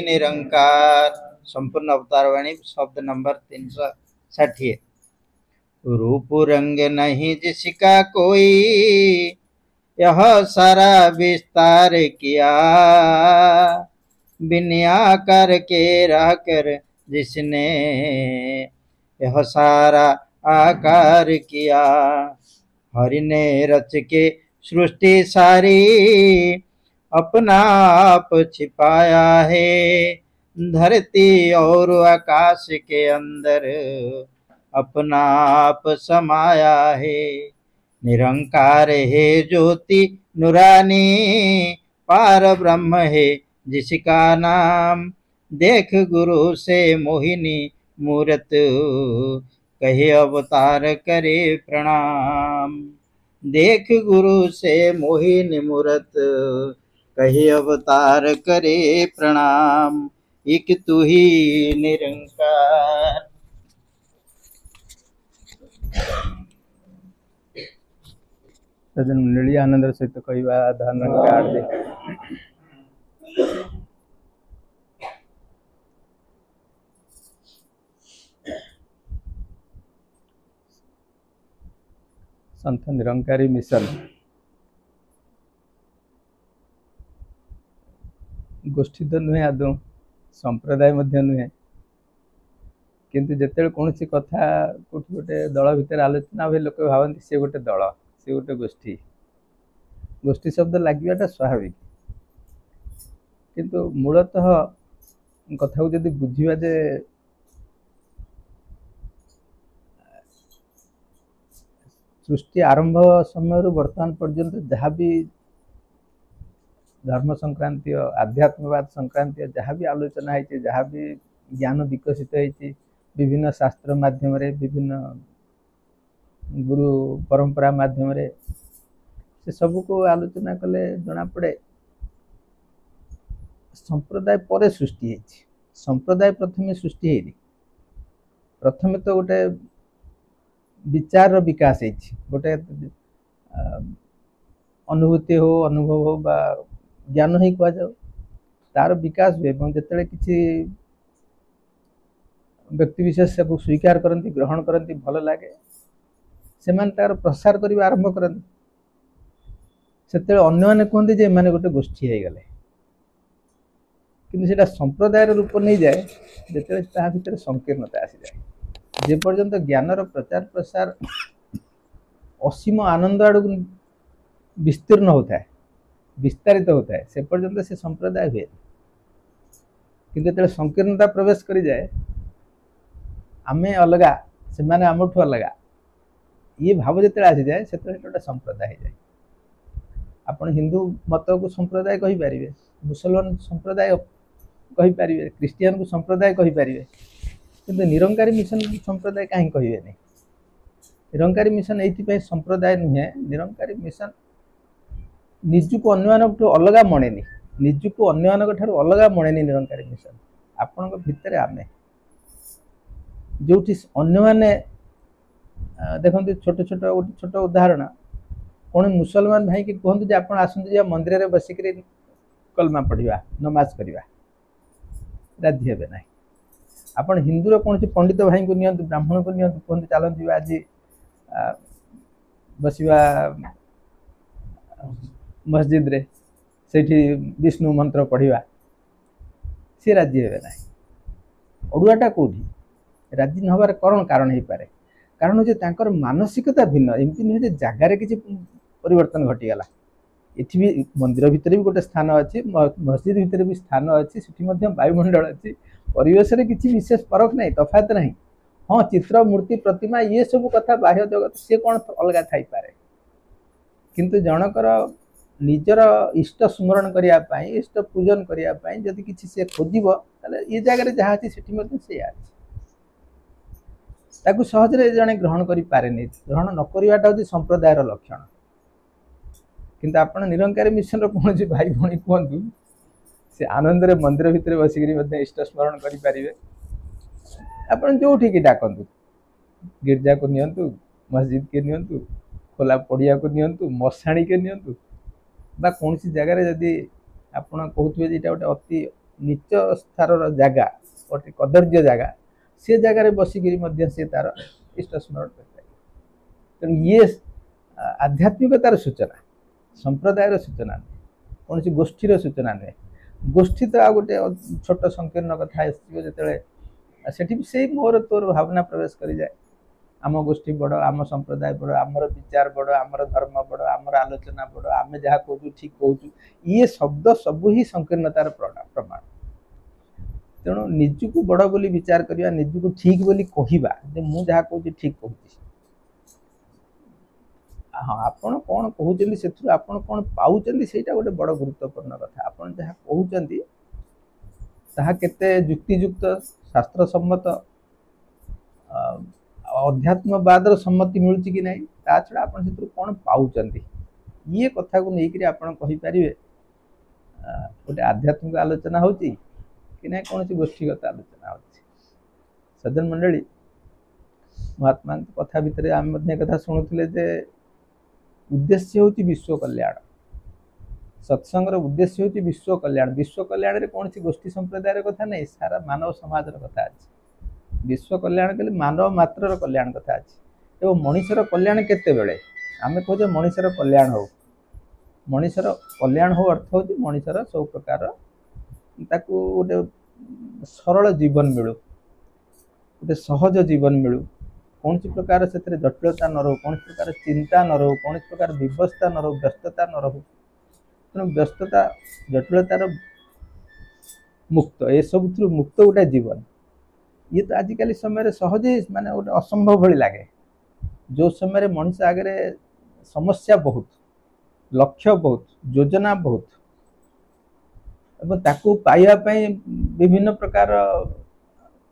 निरंकार संपूर्ण अवतार वाणी शब्द नंबर 360। रूप रंग नहीं जिसका कोई, यह सारा विस्तार किया, बिन्या करके रह कर जिसने यह सारा आकार किया। हरि ने रच के सृष्टि सारी, अपना आप छिपाया है, धरती और आकाश के अंदर अपना आप समाया है। निरंकार है ज्योति नुरानी, पार ब्रह्म है जिसका नाम, देख गुरु से मोहिनी मूरत, कहे अवतार करे प्रणाम। देख गुरु से मोहिनी मूरत, कहे अवतार करे प्रणाम। एक तू ही निरंकार। सज्जन मंडली आनंदर सहित कहवा धारण कार्ड दे संत निरंकारी मिशन गोष्ठी तो नुहे आदौ संप्रदाय मध्य नुहे किंतु जिते कौन सी कथा कोठी गोटे दल भितर आलोचना हुए लोक भावती सी गोटे दल सी गोटे गोष्ठी गोष्ठी शब्द लगे स्वाभाविक किंतु मूलतः कथा को जब बुझा जे सृष्टि आरंभ समय वर्तमान पर्यंत जहाँ भी धर्म संक्रांति आध्यात्मवाद संक्रांति जहाँ भी आलोचना है जहाँ भी ज्ञान विकसित होती विभिन्न शास्त्र माध्यम विभिन्न गुरु परंपरा माध्यम से सब को आलोचना कले जना पड़े संप्रदाय पर सृष्टि है संप्रदाय प्रथम सृष्टि है प्रथम तो गोटे विचार विकास है गोटे अनुभूति हो अनुभव हो बा ज्ञान ही कह जाओ तार विकास हुए जिते किसी व्यक्ति विशेष को स्वीकार करती ग्रहण करती भल लगे से तार प्रसार करने आरंभ करती से अन्य कहते जे माने गोटे गोष्ठी हो गले कि संप्रदाय रूप नहीं जाए जिते भीतर संकीर्णता आसी जाए जे पर्यंत ज्ञानर प्रचार प्रसार असीम आनंद आड़ विस्तीर्ण होता है विस्तारित होता है से पर्यंत से संप्रदाय हुए किंतु जो संकीर्णता प्रवेश करी जाए आमे अलगा से माने आमठू अलगा ये भाव जो आसी जाए से गोटे संप्रदाय हो जाए आपण हिंदू मत को संप्रदाय कहि पारिबे मुसलमान संप्रदाय कहि पारिबे क्रिश्चियन को संप्रदाय कहि पारिबे किंतु निरंकारी मिशन संप्रदाय कहीं कहे नहीं निरंकारी मिशन ये संप्रदाय नुहे निरंकारी मिशन निजको अन्य अलग मणेनी निजको अन्य अलग मणेनी निरंकारी मिशन आपण भितर आमे जो अन्य मैंने देखते छोट छोट गोटे छोट उदाहरण कौन मुसलमान भाई कि कहते आप आसते मंदिर में बसिक कलमा पढ़ा नमाज करवा राजी हे ना आपण हिंदूर कौन पंडित भाई को नियंतु ब्राह्मण को नियंतु कहते चलती आज बसवा मस्जिद रे सेठी विष्णु मंत्र पढ़ा सी राजी हे ना अड़ुआटा कौटी राजी न हबार कौन कारण हो पारे कारण जे तांकर मानसिकता भिन्न एमती नुहे जगार किसी परिवर्तन घटीगला एथि भी मंदिर भितर भी गोटे स्थान अच्छी मस्जिद भितर भी स्थान अच्छी से वायुमंडल अच्छी परिवेश रे किसी विशेष फरक नहीं तफात नहीं हाँ चित्र मूर्ति प्रतिमा ये सब कथा बाह्य जगत सी कौन अलग थी पारे किंतु जनकर निजर इष्ट स्मरण करने इष्ट पूजन करने जदि किसी से खोजब ये जगह जहाँ अच्छी से ताकू सहजरे जड़े ग्रहण करें ग्रहण न करवाटा हूँ संप्रदायर लक्षण किंतु आप निरंकारी मिशन कौन भाई भौणी कहतु से आनंद रे मंदिर भितर बसिक इष्ट स्मरण करें आप जो ठीक डाकतु गिरजा को नियंतु मस्जिद के नियंतु खोला पड़िया को नियंतु मशाणी के नियंतु बा कौन सी जगह जदि आप कहते गोटे अति नीच स्थार जगह गोटे कदर्य जगह से जगार बसिक सी तार इष्ट स्मरण कर तेणु ये आध्यात्मिकतार सूचना संप्रदायर सूचना नुहे कौन सी गोष्ठीर सूचना नुहे गोष्ठी तो आ गोटे छोट संकीर्ण कथा जो से से मोर तोर भावना प्रवेश कर जाए आम गोष्ठी बड़ आम संप्रदाय बड़ आमर विचार बड़ आमर धर्म बड़ आमर आलोचना बड़ आम जहाँ कहूँ ठीक कहूँ ये शब्द सबू ही संकीर्णतार प्रमाण तेणु निजक बड़ बोली विचार करवा निजक ठीक बोली कहवा मु जहाँ कहूँ ठीक कहूँ हाँ आपण कौन कहते से आपण कौन पाँच से गोटे बड़ गुरुत्वपूर्ण कथा आपण जहाँ कहते ताहा केते युक्तियुक्त शास्त्र सम्मत अध्यात्मवाद सम्मति मिलूँ कि नहीं ता छड़ा आप कौन पाँच ये कथा को लेकर आपड़ कहींपर गोटे आध्यात्मिक आलोचना हो कि ना कौन गोष्ठीगत आलोचना हो सज्जन मंडली महात्मा कथा भितर आम कथा शुणुले जे उद्देश्य हूँ विश्व कल्याण सत्संगर उद्देश्य हूँ विश्व कल्याण रे कौन सी गोष्ठी संप्रदायर कथा नहीं सारा मानव समाज कथा अच्छी विश्व कल्याण कले मानव मात्र कल्याण कथा अच्छी एवं मनीषर कल्याण केते बेले आम कहे मनीषर कल्याण हो मनीषर कल्याण हो अर्थ हूँ मनीषर सब प्रकार ताकू गोटे सरल जीवन मिलू गोटे सहज जीवन मिलू कौन प्रकार से जटिलता न रो कौन प्रकार चिंता न रो कौन प्रकार व्यवस्था न रो व्यस्तता न रो तेणु व्यस्तता जटिलतार मुक्त ये सब मुक्त गोटे जीवन ये तो आजिकल समय सहज माने गोटे असंभव भली लगे जो समय मनुष्य आगे समस्या बहुत लक्ष्य बहुत योजना बहुत एवं ताकू पाइबापी विभिन्न प्रकार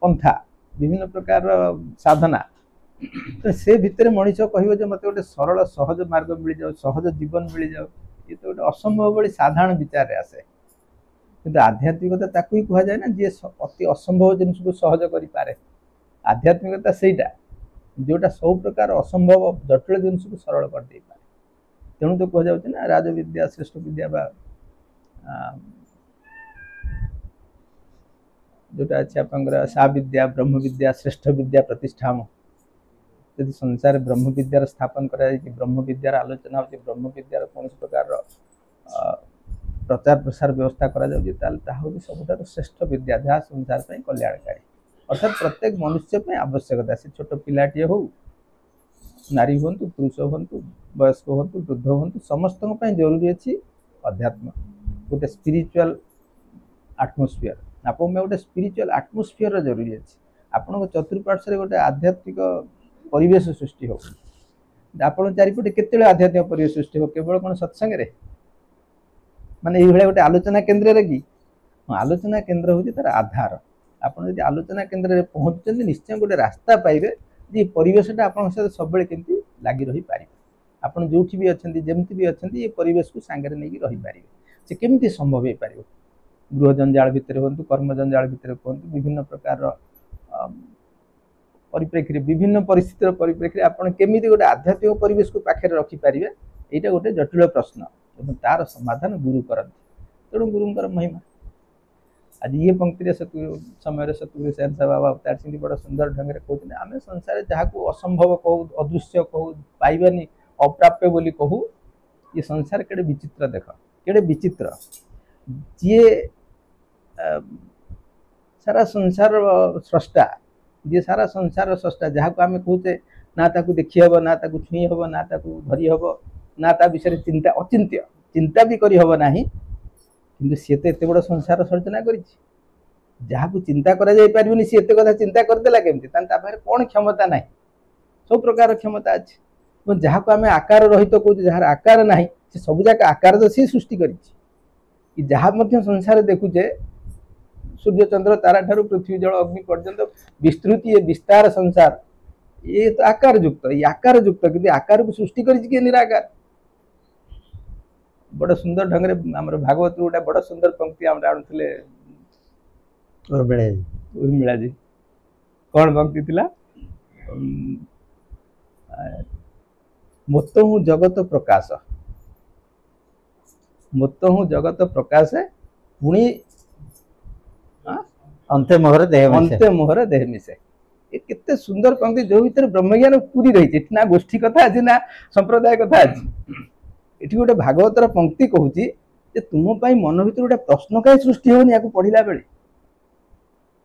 पंथा विभिन्न प्रकार साधना तो से भितर मनीष कह मत गोटे सरल सहज मार्ग मिल जाओ सहज जीवन मिल जाओ ये तो गोटे असंभव भाई साधारण विचार आसे किंतु आध्यात्मिकता ताकू ही कह जाए ना जी अति असंभव जिन को सहज करें आध्यात्मिकता सेटा जोटा सब प्रकार असंभव जटिल जिन को सरल कर दे पारे तेणु तो कह जाऊँ ना राजविद्या श्रेष्ठ विद्या बा जोटा अच्छे आप सा विद्या ब्रह्म विद्या श्रेष्ठ विद्या प्रतिष्ठा यदि संसार ब्रह्म विद्यार स्थापन कर ब्रह्म विद्यार आलोचना हो ब्रह्म विद्यार कौन प्रकार प्रचार प्रसार व्यवस्था करा सबुठ श्रेष्ठ विद्या जहाँ संसार कल्याणकारी अर्थात प्रत्येक मनुष्य आवश्यकता से छोट पिलाटे हो नारी हूँ पुरुष हूँ वयस्क हूँ वृद्ध हूँ समस्त जरूरी अच्छी अध्यात्म गोटे स्पिरिचुअल आटमोस्फियर आप गोटे स्पिरिचुअल आटमोस्फियर जरूरी अच्छी आपण चतुर्पार्श्व गोटे आध्यात्मिक परिवेश सृष्टि हो आपण चारिपटे केते आध्यात्मिक परिवेश सृष्टि हो केवल कौन सत्संग माने ये गोटे आलोचना केन्द्र कि आलोचना केन्द्र हूँ तार आधार आपड़ जब आलोचना केन्द्र में पहुँचते निश्चय गोटे रास्ता पाइबे जे परिवेशटा आप सब केमती लगी रही पारे आप जो भी अच्छा जमती भी अच्छा ये परिवेश को सांगे नहीं रही पारे से केमती संभव हो पार गृह जंजाल भितर हूँ कर्म जंजाल भितर कहतु विभिन्न प्रकार परिप्रेक्षी विभिन्न परिस्थितिर परिप्रेक्षी आपड़ केमी गोटे आध्यात्मिक परिवेश को पाखे रखिपारे यहाँ गोटे जटिल प्रश्न और तार समाधान गुरु करती तेणु गुरुंर महिमा आज ये पंक्ति समय सतुगुरु सेंसा बाबा अवतार सिंह बड़ा सुंदर ढंग से कहते आम संसार जहाँ को असंभव कहू अदृश्य कहू पाइबानी अप्राप्य बोली कहू ये संसार केड़े विचित्र देख केड़े विचित्र जी सारा संसार स्रष्टा जी सारा संसार स्रष्टा जहाँ को आम कहते ना ताकू देखी हम ना ताकू छुई हम ना ताकू धरी हम ना ता विषय चिंता अचिंत्य चिंता भी करी हब नाही किंतु सी तो एत बड़ संसार सर्जना कर जहाँ को चिंता करा जाई पारिबनी सी एत कथा चिंता करदेला केमती तार कौन क्षमता ना सब प्रकार क्षमता अच्छे जहाँ को आम आकार रहित तो कहूँ जार आकार ना से सब जाक आकार तो सी सृष्टि कर जहाँ संसार देखुचे सूर्य चंद्र तारा ठारू पृथ्वी जल अग्नि पर्यंत विस्तृति ये विस्तार संसार ये तो आकार युक्त ये आकार युक्त कि आकार को सृष्टि कर निराकार बड़ सुंदर ढंग से आम भागवत गोटे बड़ सुंदर पंक्ति आम आणुले उर्मिला जी कौन पंक्ति थिला मोत्त हूँ जगत प्रकाश मोत्त हूँ जगत प्रकाश पुणी अंते मोहर देह मिसे अंते मोहर देह मिसे ये केते सुंदर पंक्ति जो भीतर ब्रह्मज्ञान पूरी रही ना गोष्ठी कथा अच्छी ना संप्रदाय कथा अच्छी एठी गोटे भागवतर पंक्ति कहूची जे तुम पाई मन भीतर गोटे प्रश्न कहीं सृष्टि होनी या पढ़िला बेले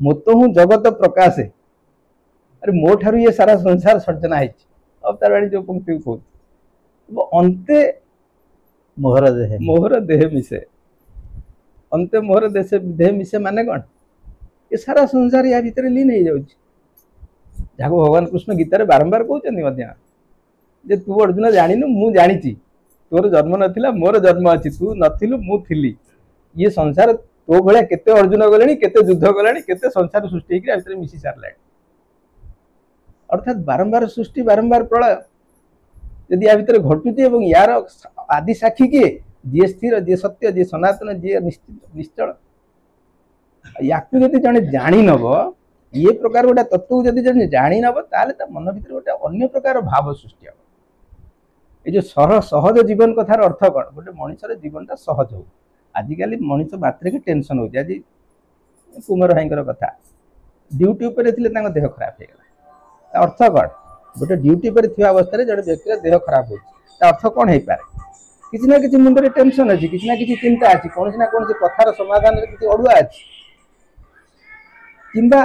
मत हूँ जगत प्रकाश अरे मो ठारू ये सारा संसार सर्जना है अवतार वाणी जो पंक्ति कहूँ अंते मोहर देह मिसे अंते मोहर देह मिसे माने कौन ये सारा संसार या भीतर लीन हो जाउछि जहाँ भगवान कृष्ण गीतार बारंबार कहते जे तू अर्जुन जानिनु मु जानिछि तोर जन्म नथिला मोर जन्म अछि तू नथिलु मु थिली ये संसार तो भलिया केते अर्जुन गलेनी केते युद्ध गलानी केते संसार सृष्टि होकि भीतर मिसी सारलानी अर्थात बारंबार सृष्टि बारंबार प्रलय यदि या भीतर घटुची एवं यार आदि साक्षी किए जी स्थिर जी सत्य जी सनातन जी निश्चल या जड़े जानी नब ये प्रकार गोटे तत्व को जब जानी नब ताले मन भीतर गोटे अन्य प्रकार भाव सृष्टि हम ये जो सहज जीवन कथार अर्थ कौन गोटे मनुष्य जीवनटा सहज हो आजिकल मनुष्य मात्र टेंशन हो आज कुमार भाई कथा ड्यूटी पर देह खराब हो अर्थ कौन गोटे ड्यूटी पर थी अवस्था जड़े व्यक्ति देह खराब हो अर्थ कौन हो पारे किसी ना किसी मुंडे टेंशन अच्छी किसी ना किसी चिंता अच्छी कौन ना कौन कथार समाधान किसी अड़ुआ अच्छी किंबा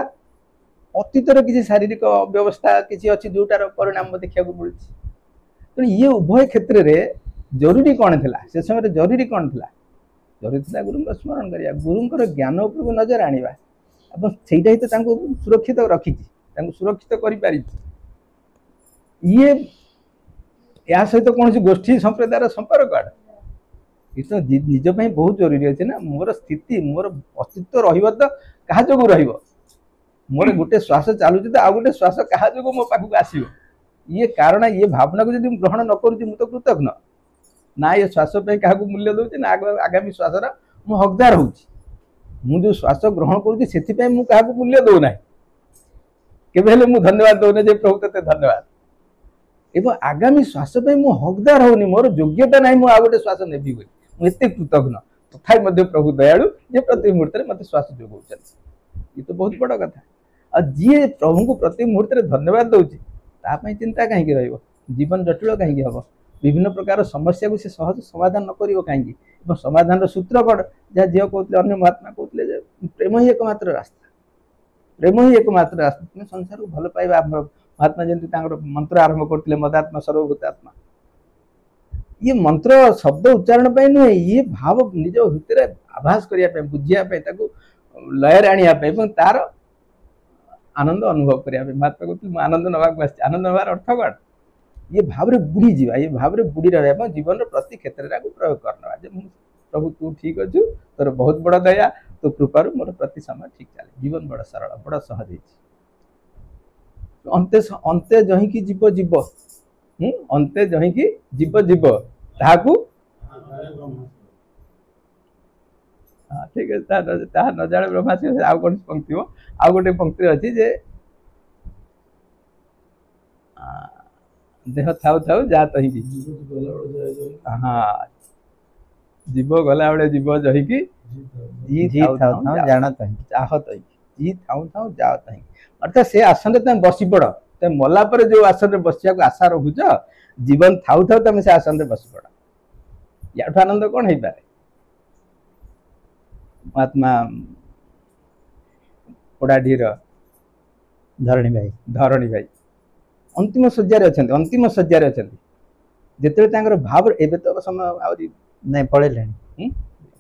अतीतर किसी शारीरिक व्यवस्था किसी अच्छी जोटार परिणाम देखा मिलूँ तेणु ये उभय क्षेत्र में जरूरी कौन था से समय जरूरी कौन था जरूरी था गुरु स्मरण करा गुरुंर ज्ञान उपरको नजर आने से सुरक्षित रखी सुरक्षित कर ये या सहित कौन गोष्ठी संप्रदायर संपर्क आड़ ये तो निज बहुत जरूरी अच्छे ना मोर स्थिति मोर अस्तित्व रहा तो क्या जो मोर गोटे श्वास चलुच तो आउ गोटे श्वास क्या जो मो पाखक आसो ये कारण ये भावना को जब ग्रहण न करुँच तो कृतज्ञ ना ये श्वास क्या मूल्य दूसरी ना आगामी श्वासर मु हकदार हूँ जो श्वास ग्रहण करुँच मूल्य दौना केवे मुझे धन्यवाद दौने जे प्रभु ते धन्यवाद एवं आगामी श्वास मु हकदार होनी मोर योग्यता ना मुझे गोटे श्वास नेबी मुझे कृतज्ञ तथा प्रभु दयालु जे प्रति मुहूर्त में मत श्वास जोगाऊँ ये तो बहुत बड़ कथा आ जी प्रभु को प्रति मुहूर्त में धन्यवाद दौर चिंता कहीं जीवन जटिल कहीं हम विभिन्न प्रकार समस्या को से सहज समाधान न कर कहीं समाधान सूत्र कौन जहाँ झील कहते अन्य महात्मा कहते प्रेम ही एकमात्र रास्ता प्रेम ही एकमात्र रास्ता तुम संसार को भल पाइबा महात्मा जमी मंत्र आरंभ करते मदात्मा सर्वभूतात्मा ये मंत्र शब्द उच्चारण पर नुहे ये भाव निज भितर आभास करने बुझापी लयर आने तार आनंद अनुभव करने महात्मा कहते आनंद नवाक आनंद नवार अर्थ कौन ये भाव में बुड़ी जावा ये भाव में बुड़ी रहा जीवन प्रति क्षेत्र में प्रयोग करना प्रभु तू ठीक अच्छु तोर बहुत बड़ दया तो कृपार मोर प्रति समय ठीक चले जीवन बड़ सरल बड़ सहज अंते अंते जहीकि जीव जीव अंते जहीकि जीव जीव ताकू ठीक है न जाने ब्रह्मासी आउ कौन पंक्ति हो आउ गोटे पंक्ति अच्छी जे देह थाउ थाउ जा तहीकि हाँ जीव गला बेले जीव जहीकि जी थाउ थाउ जान तहीकि चाह तहीकि जी थाउ थाउ जा तहीकि अर्थात से आसन में तुम बसी पड़ तुम मला पर जो आसन में बसिया आशा रखुच जीवन थाउ थाउ तुम से आसन में बसी पड़ या आनंद कौन हो पारे महात्मा पोड़ाढ़ीर धरणी भाई अंतिम शଯ୍यार अच्छा अंतिम शଯ୍यार अच्छा जिते भाव एवं तो समय नहीं पड़े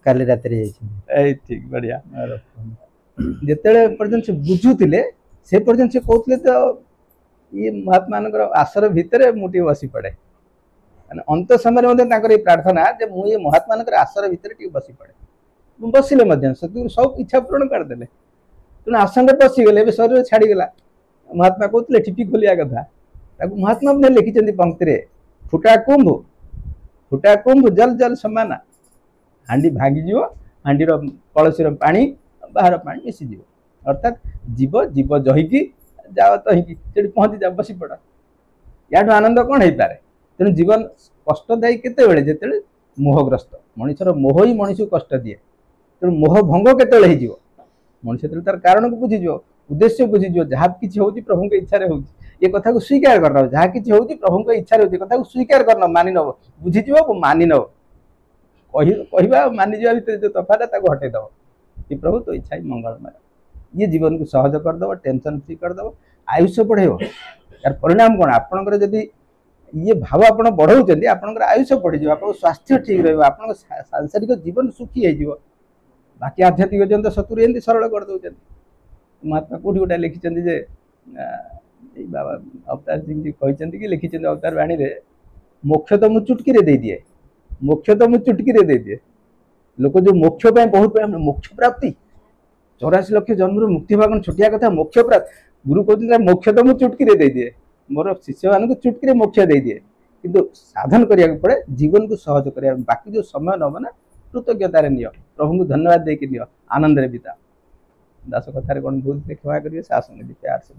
काली रात ठीक बढ़िया जिते पर्यटन से बुझुले से पर्यटन से कहते तो ये महात्मा आसर भितर मुझे बसी पड़े अंत समय प्रार्थना जे मुझे महात्मा आसर भितर बसी पड़े बसिले सब इच्छा पूरण करदे तेणु आसन बसीगले शरीर छाड़ीगला महात्मा कहते टिपी खोलिया कथा महात्मा ने लिखिं पंक्ति फुटा कुंभ जल जल समान हांडी भांगी हांडीर कलसीर पानी बाहर पानी मिसीज अर्थात जीव जीव जहीकि जाओ तहीकि से पहुँची जा बसी पड़ या आनंद कौन हो पारे तेणु जीवन कष्टदायी केते जिते मोहग्रस्त मनुष्यर मोह ही मनुष्य को कष्ट दिए तेणु मोह भंग केते मनुष्य जो तार कारण को बुझीज उद्देश्य बुझीज जहाँ किसी हूँ प्रभु के इच्छा हो ये कथा को स्वीकार करना जहाँ किसी हूँ प्रभु के इच्छा होती कथा को स्वीकार करना मानि नब बुझीज मानि नब कहवा मानिज भितर जो तफात हटेदब कि प्रभु तो इच्छा ही मंगलमय ये जीवन को सहज करदब टेंशन फ्री करदब आयुष बढ़ेब यार परिणाम कौन आपंकर जदि ये भाव आप बढ़ाऊँ आपंकर आयुष बढ़ी आप स्वास्थ्य ठीक रहा सांसारिक जीवन सुखी हो बाकी आध्यात्मिक जन तो सतुरी एमती सरल करदे महात्मा कौटी गोटा लिखिं जे बाबा अवतार सिंह जी कहते कि लिखिं अवतार बाणी मोक्ष तो मुझे चुटकी दे दिए मोक्ष तो मुझे चुटकी दे दिए लोक जो मोक्ष बहुत मोक्ष प्राप्ति 84 लक्ष जन्म मुक्ति भाग छोटिया कथा मोक्ष प्राप्त गुरु कहते मोक्ष तो मुझे चुटकी दे दिए मोर शिष्य मान चुटकी मोक्ष दे दिए किंतु साधन करिया पड़े जीवन को सहज करिया बाकी जो समय नब ना कृतज्ञतार नियो प्रभु को धन्यवाद देके नियो आनंद बिता दास कथार कौन भूल क्षमा करिए सास प्यार से